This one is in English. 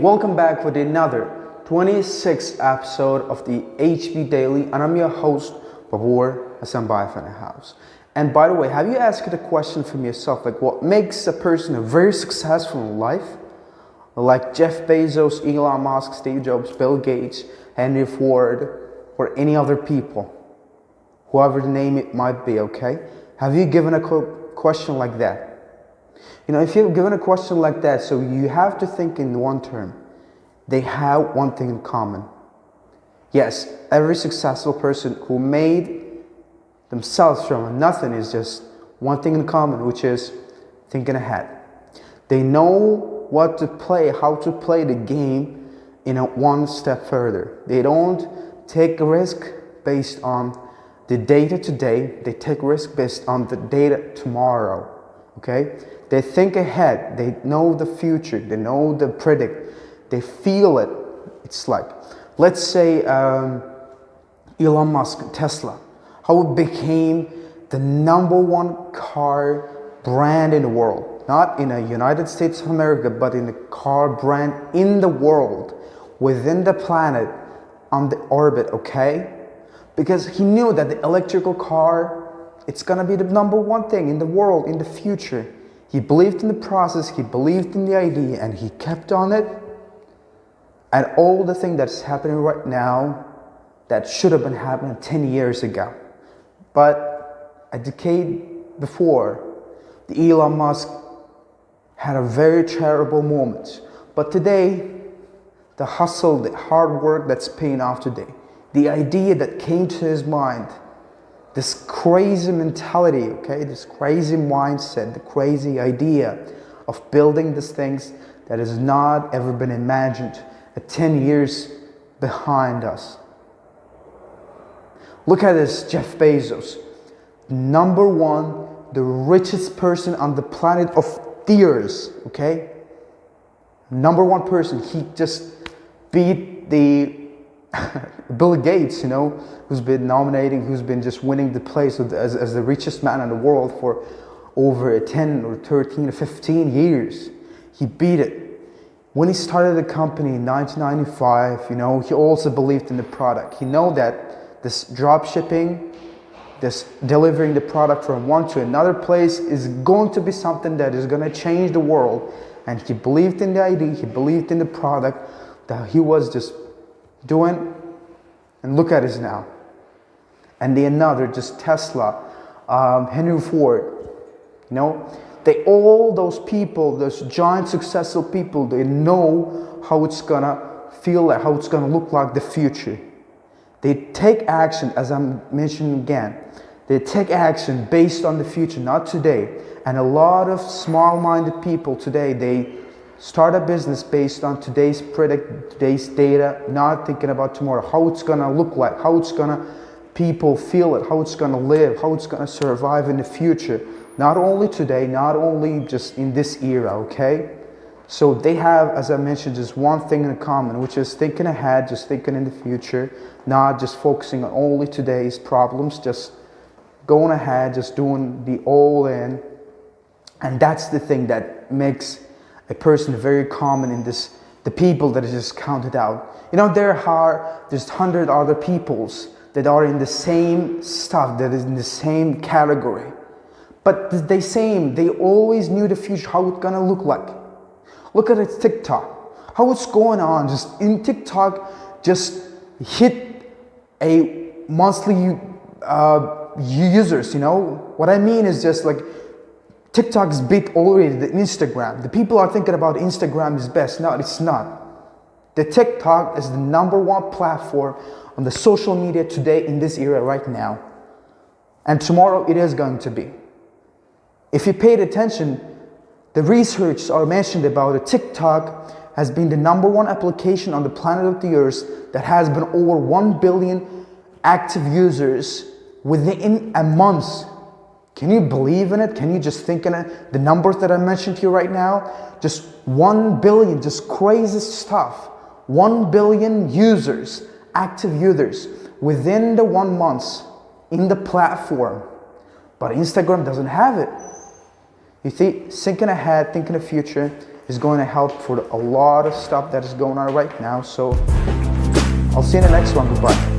Welcome back with another 26th episode of the HB Daily, and I'm your host, Bobur, Khasanboev in the house. And by the way, have you asked the question from yourself, like what makes a person very successful in life? Like Jeff Bezos, Elon Musk, Steve Jobs, Bill Gates, Henry Ford, or any other people, whoever the name it might be, okay? Have you given a question like that? You know, if you've given a question like that, so you have to think in one term. They have one thing in common. Yes, every successful person who made themselves from nothing is just one thing in common, which is thinking ahead. They know what to play, how to play the game in one step further. They don't take a risk based on the data today. They take risk based on the data tomorrow. Okay? They think ahead. They know the future. They know the predict. They feel it. It's like, let's say Elon Musk, Tesla, how it became the #1 car brand in the world. Not in the United States of America, but in the car brand in the world, within the planet, on the orbit, okay? Because he knew that the electrical car, it's gonna be the #1 thing in the world in the future. He believed in the process, he believed in the idea, and he kept on it. And all the thing that's happening right now, that should have been happening 10 years ago. But a decade before, the Elon Musk had a very terrible moment. But today, the hustle, the hard work that's paying off today, the idea that came to his mind, this crazy mentality, okay, this crazy mindset, the crazy idea of building these things that has not ever been imagined 10 years behind us. Look at this, Jeff Bezos, #1, the richest person on the planet of the earth, okay? #1 person, he just beat the Bill Gates, you know, who's been who's been just winning the place as the richest man in the world for over 10 or 13 or 15 years. He beat it. When he started the company in 1995, you know, he also believed in the product. He know that this drop shipping, this delivering the product from one to another place is going to be something that is going to change the world. And he believed in the idea, he believed in the product that he was just doing, and look at us now. And the another, just Tesla, Henry Ford, you know, all those people, those giant successful people, they know how it's gonna feel like, how it's gonna look like the future. They take action, as I'm mentioning again, they take action based on the future, not today. And a lot of small-minded people today, they start a business based on today's data, not thinking about tomorrow, how it's gonna look like, how it's gonna people feel it, how it's gonna live, how it's gonna survive in the future. Not only today, not only just in this era, okay? So they have, as I mentioned, just one thing in common, which is thinking ahead, just thinking in the future, not just focusing on only today's problems, just going ahead, just doing the all in. And that's the thing that makes a person very common in this, the people that is just counted out. You know, there's 100 other peoples that are in the same stuff, that is in the same category. But they always knew the future, how it's gonna look like. Look at it, TikTok, how it's going on, just in TikTok, just hit a monthly users, you know. What I mean is just like, TikTok's beat already the Instagram. The people are thinking about Instagram is best. No, it's not. The TikTok is the #1 platform on the social media today in this era right now. And tomorrow it is going to be. If you paid attention, the research are mentioned about it. TikTok has been the #1 application on the planet of the earth that has been over 1 billion active users within a month. Can you believe in it? Can you just think in it? The numbers that I mentioned to you right now, just 1 billion, just crazy stuff. 1 billion users, active users, within the 1 month in the platform. But Instagram doesn't have it. You see, thinking ahead, thinking the future, is going to help for a lot of stuff that is going on right now. So I'll see you in the next one. Goodbye.